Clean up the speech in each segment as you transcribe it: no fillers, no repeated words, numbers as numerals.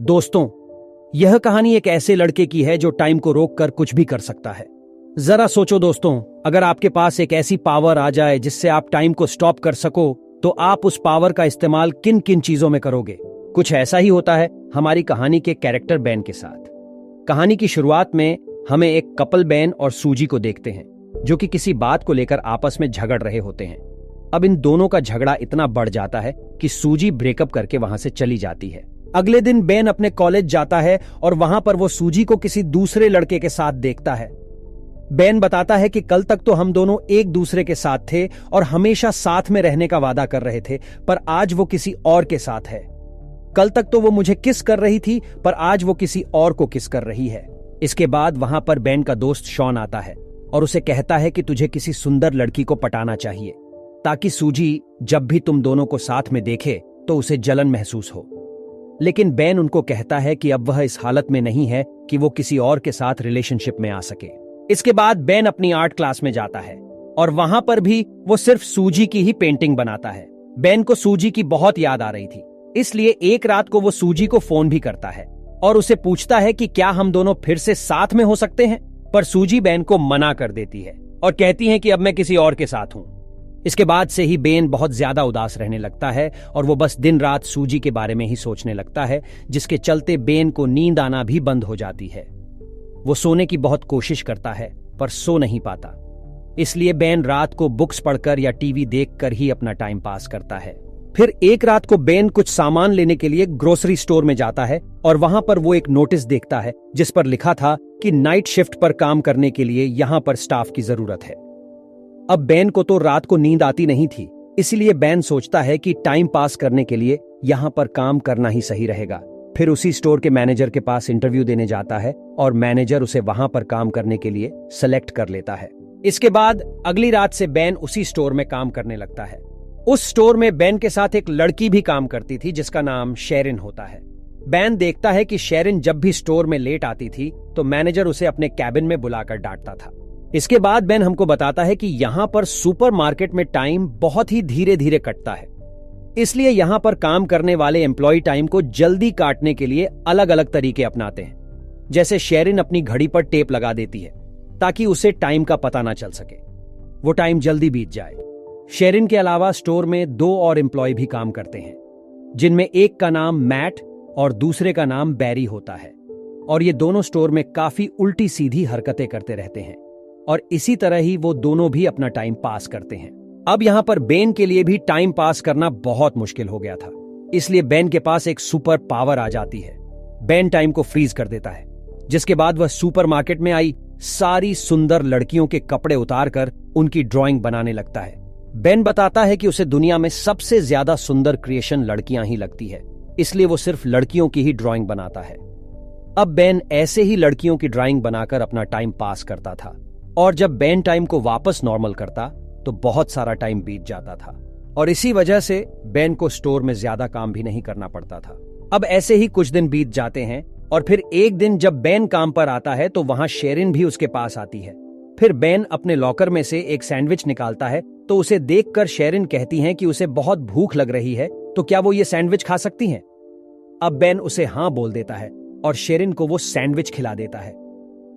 दोस्तों, यह कहानी एक ऐसे लड़के की है जो टाइम को रोककर कुछ भी कर सकता है। जरा सोचो दोस्तों, अगर आपके पास एक ऐसी पावर आ जाए जिससे आप टाइम को स्टॉप कर सको, तो आप उस पावर का इस्तेमाल किन किन चीजों में करोगे? कुछ ऐसा ही होता है हमारी कहानी के कैरेक्टर बेन के साथ। कहानी की शुरुआत में हमें एक कपल बेन और सूजी को देखते हैं, जो कि किसी बात को लेकर आपस में झगड़ रहे होते हैं। अब इन दोनों का झगड़ा इतना बढ़ जाता है कि सूजी ब्रेकअप करके वहां से चली जाती है। अगले दिन बेन अपने कॉलेज जाता है और वहां पर वो सूजी को किसी दूसरे लड़के के साथ देखता है। बेन बताता है कि कल तक तो हम दोनों एक दूसरे के साथ थे और हमेशा साथ में रहने का वादा कर रहे थे, पर आज वो किसी और के साथ है। कल तक तो वो मुझे किस कर रही थी, पर आज वो किसी और को किस कर रही है। इसके बाद वहां पर बेन का दोस्त शॉन आता है और उसे कहता है कि तुझे किसी सुंदर लड़की को पटाना चाहिए, ताकि सूजी जब भी तुम दोनों को साथ में देखे तो उसे जलन महसूस हो। लेकिन बेन उनको कहता है कि अब वह इस हालत में नहीं है कि वो किसी और के साथ रिलेशनशिप में आ सके। इसके बाद बेन अपनी आर्ट क्लास में जाता है और वहां पर भी वो सिर्फ सूजी की ही पेंटिंग बनाता है। बेन को सूजी की बहुत याद आ रही थी, इसलिए एक रात को वो सूजी को फोन भी करता है और उसे पूछता है कि क्या हम दोनों फिर से साथ में हो सकते हैं। पर सूजी बेन को मना कर देती है और कहती है कि अब मैं किसी और के साथ हूं। इसके बाद से ही बेन बहुत ज्यादा उदास रहने लगता है और वो बस दिन रात सूजी के बारे में ही सोचने लगता है, जिसके चलते बेन को नींद आना भी बंद हो जाती है। वो सोने की बहुत कोशिश करता है पर सो नहीं पाता, इसलिए बेन रात को बुक्स पढ़कर या टीवी देखकर ही अपना टाइम पास करता है। फिर एक रात को बेन कुछ सामान लेने के लिए ग्रोसरी स्टोर में जाता है और वहां पर वो एक नोटिस देखता है जिस पर लिखा था कि नाइट शिफ्ट पर काम करने के लिए यहां पर स्टाफ की जरूरत है। अब बेन को तो रात को नींद आती नहीं थी, इसलिए बेन सोचता है कि टाइम पास करने के लिए यहां पर काम करना ही सही रहेगा। फिर उसी स्टोर के मैनेजर के पास इंटरव्यू देने जाता है और मैनेजर उसे वहां पर काम करने के लिए सेलेक्ट कर लेता है। इसके बाद अगली रात से बेन उसी स्टोर में काम करने लगता है। उस स्टोर में बेन के साथ एक लड़की भी काम करती थी जिसका नाम शेरिन होता है। बेन देखता है कि शेरिन जब भी स्टोर में लेट आती थी तो मैनेजर उसे अपने कैबिन में बुलाकर डांटता था। इसके बाद बेन हमको बताता है कि यहां पर सुपरमार्केट में टाइम बहुत ही धीरे धीरे कटता है, इसलिए यहां पर काम करने वाले एम्प्लॉय टाइम को जल्दी काटने के लिए अलग अलग तरीके अपनाते हैं। जैसे शेरिन अपनी घड़ी पर टेप लगा देती है ताकि उसे टाइम का पता ना चल सके, वो टाइम जल्दी बीत जाए। शेरिन के अलावा स्टोर में दो और एम्प्लॉय भी काम करते हैं, जिनमें एक का नाम मैट और दूसरे का नाम बैरी होता है, और ये दोनों स्टोर में काफी उल्टी सीधी हरकतें करते रहते हैं और इसी तरह ही वो दोनों भी अपना टाइम पास करते हैं। अब यहां पर बेन के लिए भी टाइम पास करना बहुत मुश्किल हो गया था, इसलिए बेन के पास एक सुपर पावर आ जाती है। बेन टाइम को फ्रीज कर देता है, जिसके बाद वह सुपरमार्केट में आई सारी सुंदर लड़कियों के कपड़े उतारकर उनकी ड्राइंग बनाने लगता है। बेन बताता है कि उसे दुनिया में सबसे ज्यादा सुंदर क्रिएशन लड़कियां ही लगती है, इसलिए वो सिर्फ लड़कियों की ही ड्राइंग बनाता है। अब बेन ऐसे ही लड़कियों की ड्राइंग बनाकर अपना टाइम पास करता था, और जब बेन टाइम को वापस नॉर्मल करता तो बहुत सारा टाइम बीत जाता था, और इसी वजह से बेन को स्टोर में ज्यादा काम भी नहीं करना पड़ता था। अब ऐसे ही कुछ दिन बीत जाते हैं और फिर एक दिन जब बेन काम पर आता है तो वहां शेरिन भी उसके पास आती है। फिर बेन अपने लॉकर में से एक सैंडविच निकालता है तो उसे देखकर शेरिन कहती है कि उसे बहुत भूख लग रही है, तो क्या वो ये सैंडविच खा सकती हैं? अब बेन उसे हां बोल देता है और शेरिन को वो सैंडविच खिला देता है।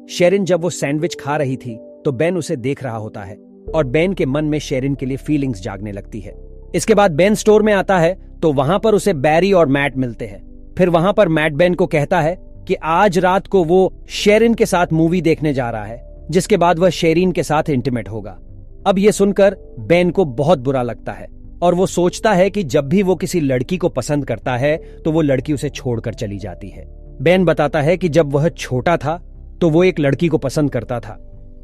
शेरिन जब वो सैंडविच खा रही थी तो बेन उसे देख रहा होता है और बेन के मन में शेरिन के लिए फीलिंग्स जागने लगती है। इसके बाद बेन स्टोर में आता है तो वहां पर उसे बैरी और मैट मिलते हैं। फिर वहां पर मैट बेन को कहता है कि आज रात को वो शेरिन के साथ मूवी देखने जा रहा है, जिसके बाद वह शेरिन के साथ इंटीमेट होगा। अब यह सुनकर बेन को बहुत बुरा लगता है और वो सोचता है कि जब भी वो किसी लड़की को पसंद करता है तो वो लड़की उसे छोड़कर चली जाती है। बेन बताता है कि जब वह छोटा था तो वो एक लड़की को पसंद करता था,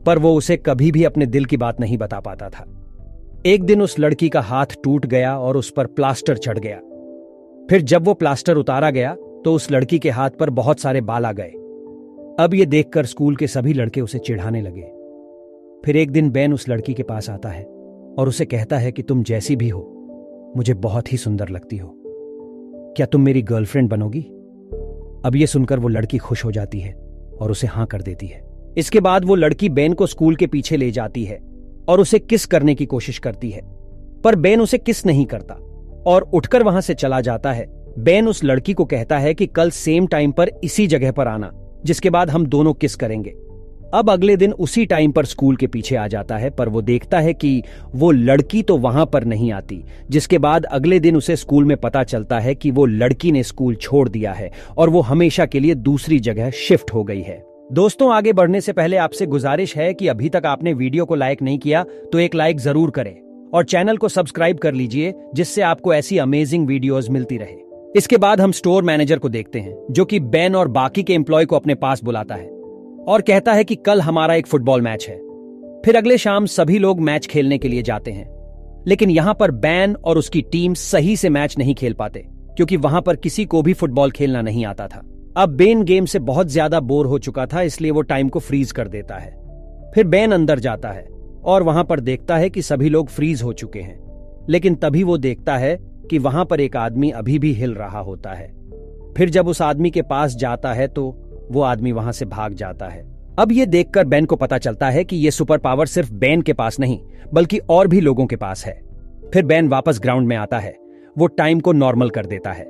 पर वो उसे कभी भी अपने दिल की बात नहीं बता पाता था। एक दिन उस लड़की का हाथ टूट गया और उस पर प्लास्टर चढ़ गया। फिर जब वो प्लास्टर उतारा गया तो उस लड़की के हाथ पर बहुत सारे बाल आ गए। अब ये देखकर स्कूल के सभी लड़के उसे चिढ़ाने लगे। फिर एक दिन बेन उस लड़की के पास आता है और उसे कहता है कि तुम जैसी भी हो मुझे बहुत ही सुंदर लगती हो, क्या तुम मेरी गर्लफ्रेंड बनोगी? अब ये सुनकर वो लड़की खुश हो जाती है और उसे हां कर देती है। इसके बाद वो लड़की बेन को स्कूल के पीछे ले जाती है और उसे किस करने की कोशिश करती है, पर बेन उसे किस नहीं करता और उठकर वहां से चला जाता है बेन उस लड़की को कहता है कि कल सेम टाइम पर इसी जगह पर आना, जिसके बाद हम दोनों किस करेंगे। अब अगले दिन उसी टाइम पर स्कूल के पीछे आ जाता है, पर वो देखता है कि वो लड़की तो वहां पर नहीं आती। जिसके बाद अगले दिन उसे स्कूल में पता चलता है कि वो लड़की ने स्कूल छोड़ दिया है और वो हमेशा के लिए दूसरी जगह शिफ्ट हो गई है। दोस्तों, आगे बढ़ने से पहले आपसे गुजारिश है कि अभी तक आपने वीडियो को लाइक नहीं किया तो एक लाइक जरूर करें और चैनल को सब्सक्राइब कर लीजिए, जिससे आपको ऐसी अमेजिंग वीडियोस मिलती रहे। इसके बाद हम स्टोर मैनेजर को देखते हैं, जो कि बेन और बाकी के एम्प्लॉय को अपने पास बुलाता है और कहता है कि कल हमारा एक फुटबॉल मैच है। फिर अगले शाम सभी लोग मैच खेलने के लिए जाते हैं, लेकिन यहां पर बेन और उसकी टीम सही से मैच नहीं खेल पाते, क्योंकि वहां पर किसी को भी फुटबॉल खेलना नहीं आता था। अब बेन गेम से बहुत ज्यादा बोर हो चुका था, इसलिए वो टाइम को फ्रीज कर देता है। फिर बेन अंदर जाता है और वहां पर देखता है कि सभी लोग फ्रीज हो चुके हैं, लेकिन तभी वो देखता है कि वहां पर एक आदमी अभी भी हिल रहा होता है। फिर जब उस आदमी के पास जाता है तो वो आदमी वहां से भाग जाता है। अब ये देखकर बेन को पता चलता है कि ये सुपर पावर सिर्फ बेन के पास नहीं, बल्कि और भी लोगों के पास है। फिर बेन वापस ग्राउंड में आता है, वो टाइम को नॉर्मल कर देता है,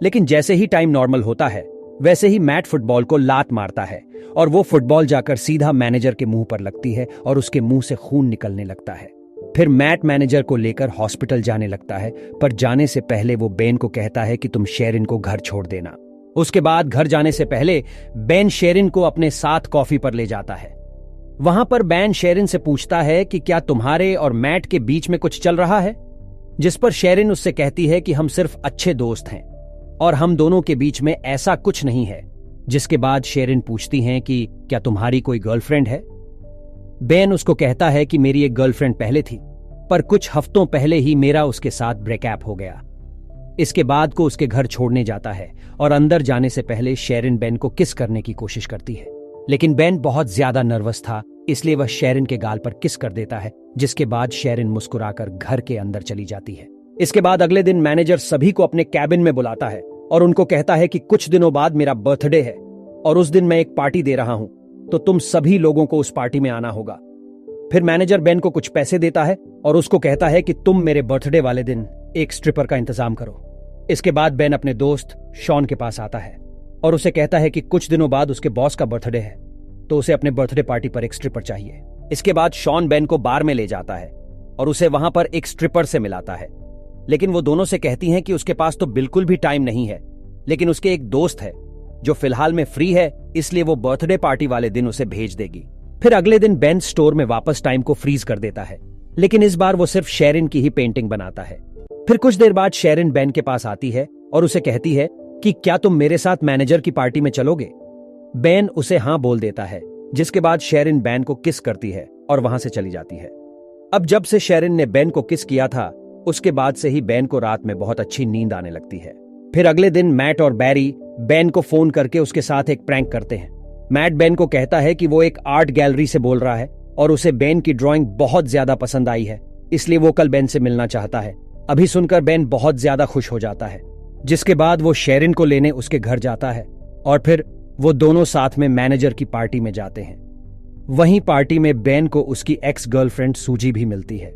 लेकिन जैसे ही टाइम नॉर्मल होता है वैसे ही मैट फुटबॉल को लात मारता है और वो फुटबॉल जाकर सीधा मैनेजर के मुंह पर लगती है और उसके मुंह से खून निकलने लगता है। फिर मैट मैनेजर को लेकर हॉस्पिटल जाने लगता है, पर जाने से पहले वो बेन को कहता है कि तुम शेरिन को घर छोड़ देना। उसके बाद घर जाने से पहले बेन शेरिन को अपने साथ कॉफी पर ले जाता है। वहां पर बेन शेरिन से पूछता है कि क्या तुम्हारे और मैट के बीच में कुछ चल रहा है, जिस पर शेरिन उससे कहती है कि हम सिर्फ अच्छे दोस्त हैं और हम दोनों के बीच में ऐसा कुछ नहीं है। जिसके बाद शेरिन पूछती हैं कि क्या तुम्हारी कोई गर्लफ्रेंड है। बेन उसको कहता है कि मेरी एक गर्लफ्रेंड पहले थी, पर कुछ हफ्तों पहले ही मेरा उसके साथ ब्रेकअप हो गया। इसके बाद को उसके घर छोड़ने जाता है और अंदर जाने से पहले शेरिन बेन को किस करने की कोशिश करती है, लेकिन बेन बहुत ज्यादा नर्वस था, इसलिए वह शेरिन के गाल पर किस कर देता है। जिसके बाद शेरिन मुस्कुराकर घर के अंदर चली जाती है। इसके बाद अगले दिन मैनेजर सभी को अपने कैबिन में बुलाता है और उनको कहता है कि कुछ दिनों बाद मेरा बर्थडे है और उस दिन मैं एक पार्टी दे रहा हूं, तो तुम सभी लोगों को उस पार्टी में आना होगा। फिर मैनेजर बेन को कुछ पैसे देता है और उसको कहता है कि तुम मेरे बर्थडे वाले दिन एक स्ट्रिपर का इंतजाम करो। इसके बाद बेन अपने दोस्त शॉन के पास आता है और उसे कहता है कि कुछ दिनों बाद उसके बॉस का बर्थडे है, तो उसे अपने बर्थडे पार्टी पर एक स्ट्रिपर चाहिए। इसके बाद शॉन बेन को बार में ले जाता है और उसे वहां पर एक स्ट्रिपर से मिलाता है, लेकिन वो दोनों से कहती हैं कि उसके पास तो बिल्कुल भी टाइम नहीं है, लेकिन उसके एक दोस्त है जो फिलहाल में फ्री है, इसलिए वो बर्थडे पार्टी वाले दिन उसे भेज देगी। फिर अगले दिन बेन स्टोर में वापस टाइम को फ्रीज कर देता है, लेकिन इस बार वो सिर्फ शेरिन की ही पेंटिंग बनाता है। फिर कुछ देर बाद शेरिन बेन के पास आती है और उसे कहती है कि क्या तुम मेरे साथ मैनेजर की पार्टी में चलोगे। बेन उसे हाँ बोल देता है, जिसके बाद शेरिन बेन को किस करती है और वहां से चली जाती है। अब जब से शेरिन ने बेन को किस किया था, उसके बाद से ही बेन को रात में बहुत अच्छी नींद आने लगती है। फिर अगले दिन मैट और बैरी बेन को फोन करके उसके साथ एक प्रैंक करते हैं। मैट बेन को कहता है कि वो एक आर्ट गैलरी से बोल रहा है और उसे बेन की ड्राइंग बहुत ज्यादा पसंद आई है, इसलिए वो कल बेन से मिलना चाहता है। अभी सुनकर बेन बहुत ज्यादा खुश हो जाता है, जिसके बाद वो शेरिन को लेने उसके घर जाता है और फिर वो दोनों साथ में मैनेजर की पार्टी में जाते हैं। वहीं पार्टी में बेन को उसकी एक्स गर्लफ्रेंड सूजी भी मिलती है।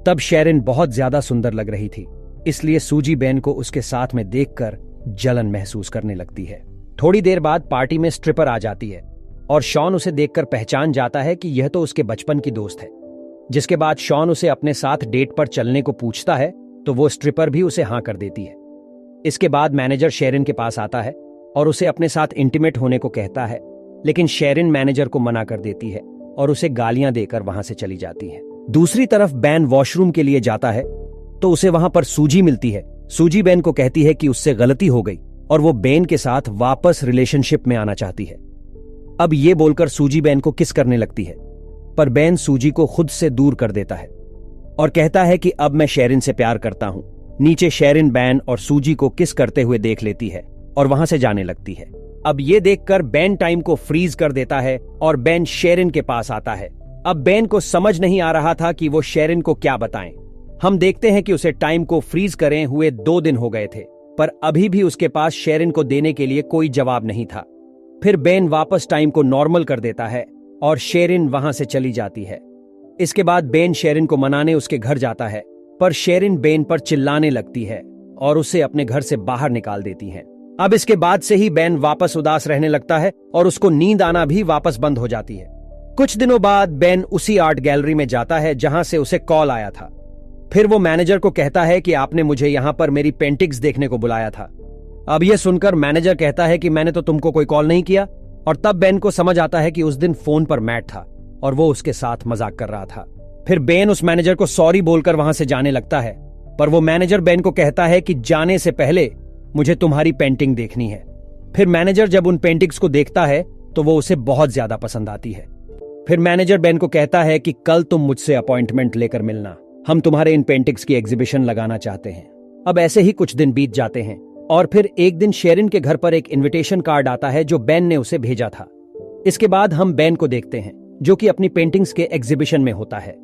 तब शेरिन बहुत ज्यादा सुंदर लग रही थी, इसलिए सूजी बेन को उसके साथ में देखकर जलन महसूस करने लगती है। थोड़ी देर बाद पार्टी में स्ट्रिपर आ जाती है और शॉन उसे देखकर पहचान जाता है कि यह तो उसके बचपन की दोस्त है। जिसके बाद शॉन उसे अपने साथ डेट पर चलने को पूछता है, तो वो स्ट्रिपर भी उसे हाँ कर देती है। इसके बाद मैनेजर शेरिन के पास आता है और उसे अपने साथ इंटीमेट होने को कहता है, लेकिन शेरिन मैनेजर को मना कर देती है और उसे गालियां देकर वहां से चली जाती है। दूसरी तरफ बेन वॉशरूम के लिए जाता है तो उसे वहां पर सूजी मिलती है। सूजी बेन को कहती है कि उससे गलती हो गई और वो बेन के साथ वापस रिलेशनशिप में आना चाहती है। अब ये बोलकर सूजी बेन को किस करने लगती है, पर बेन सूजी को खुद से दूर कर देता है और कहता है कि अब मैं शेरिन से प्यार करता हूं। नीचे शेरिन बेन और सूजी को किस करते हुए देख लेती है और वहां से जाने लगती है। अब ये देखकर बेन टाइम को फ्रीज कर देता है और बेन शेरिन के पास आता है। अब बेन को समझ नहीं आ रहा था कि वो शेरिन को क्या बताएं। हम देखते हैं कि उसे टाइम को फ्रीज करे हुए 2 दिन हो गए थे, पर अभी भी उसके पास शेरिन को देने के लिए कोई जवाब नहीं था। फिर बेन वापस टाइम को नॉर्मल कर देता है और शेरिन वहां से चली जाती है। इसके बाद बेन शेरिन को मनाने उसके घर जाता है, पर शेरिन बेन पर चिल्लाने लगती है और उसे अपने घर से बाहर निकाल देती हैं। अब इसके बाद से ही बेन वापस उदास रहने लगता है और उसको नींद आना भी वापस बंद हो जाती है। कुछ दिनों बाद बेन उसी आर्ट गैलरी में जाता है जहां से उसे कॉल आया था। फिर वो मैनेजर को कहता है कि आपने मुझे यहां पर मेरी पेंटिंग्स देखने को बुलाया था। अब यह सुनकर मैनेजर कहता है कि मैंने तो तुमको कोई कॉल नहीं किया, और तब बेन को समझ आता है कि उस दिन फोन पर मैट था और वो उसके साथ मजाक कर रहा था। फिर बेन उस मैनेजर को सॉरी बोलकर वहां से जाने लगता है, पर वो मैनेजर बेन को कहता है कि जाने से पहले मुझे तुम्हारी पेंटिंग देखनी है। फिर मैनेजर जब उन पेंटिंग्स को देखता है तो वो उसे बहुत ज्यादा पसंद आती है। फिर मैनेजर बेन को कहता है कि कल तुम मुझसे अपॉइंटमेंट लेकर मिलना, हम तुम्हारे इन पेंटिंग्स की एग्जीबिशन लगाना चाहते हैं। अब ऐसे ही कुछ दिन बीत जाते हैं और फिर एक दिन शेरिन के घर पर एक इनविटेशन कार्ड आता है जो बेन ने उसे भेजा था। इसके बाद हम बेन को देखते हैं जो कि अपनी पेंटिंग्स के एग्जीबिशन में होता है।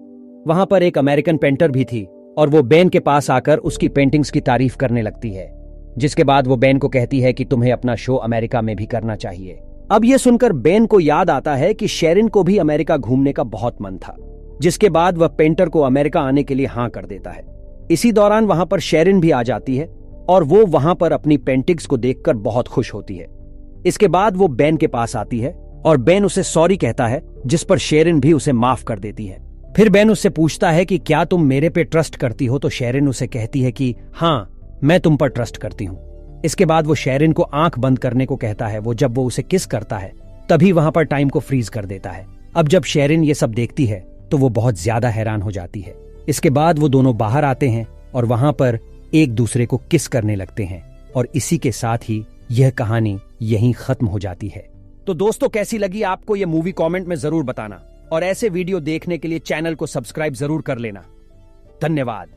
वहां पर एक अमेरिकन पेंटर भी थी और वो बेन के पास आकर उसकी पेंटिंग्स की तारीफ करने लगती है, जिसके बाद वो बेन को कहती है कि तुम्हें अपना शो अमेरिका में भी करना चाहिए। अब यह सुनकर बेन को याद आता है कि शेरिन को भी अमेरिका घूमने का बहुत मन था, जिसके बाद वह पेंटर को अमेरिका आने के लिए हाँ कर देता है। इसी दौरान वहां पर शेरिन भी आ जाती है और वो वहां पर अपनी पेंटिंग्स को देखकर बहुत खुश होती है। इसके बाद वो बेन के पास आती है और बेन उसे सॉरी कहता है, जिस पर शेरिन भी उसे माफ कर देती है। फिर बेन उससे पूछता है कि क्या तुम मेरे पे ट्रस्ट करती हो, तो शेरिन उसे कहती है कि हाँ, मैं तुम पर ट्रस्ट करती हूँ। इसके बाद वो शेरिन को आंख बंद करने को कहता है। वो जब वो उसे किस करता है तभी वहां पर टाइम को फ्रीज कर देता है। अब जब शेरिन ये सब देखती है तो वो बहुत ज्यादा हैरान हो जाती है। इसके बाद वो दोनों बाहर आते हैं और वहां पर एक दूसरे को किस करने लगते हैं, और इसी के साथ ही यह कहानी यहीं खत्म हो जाती है। तो दोस्तों, कैसी लगी आपको ये मूवी कमेंट में जरूर बताना, और ऐसे वीडियो देखने के लिए चैनल को सब्सक्राइब जरूर कर लेना। धन्यवाद।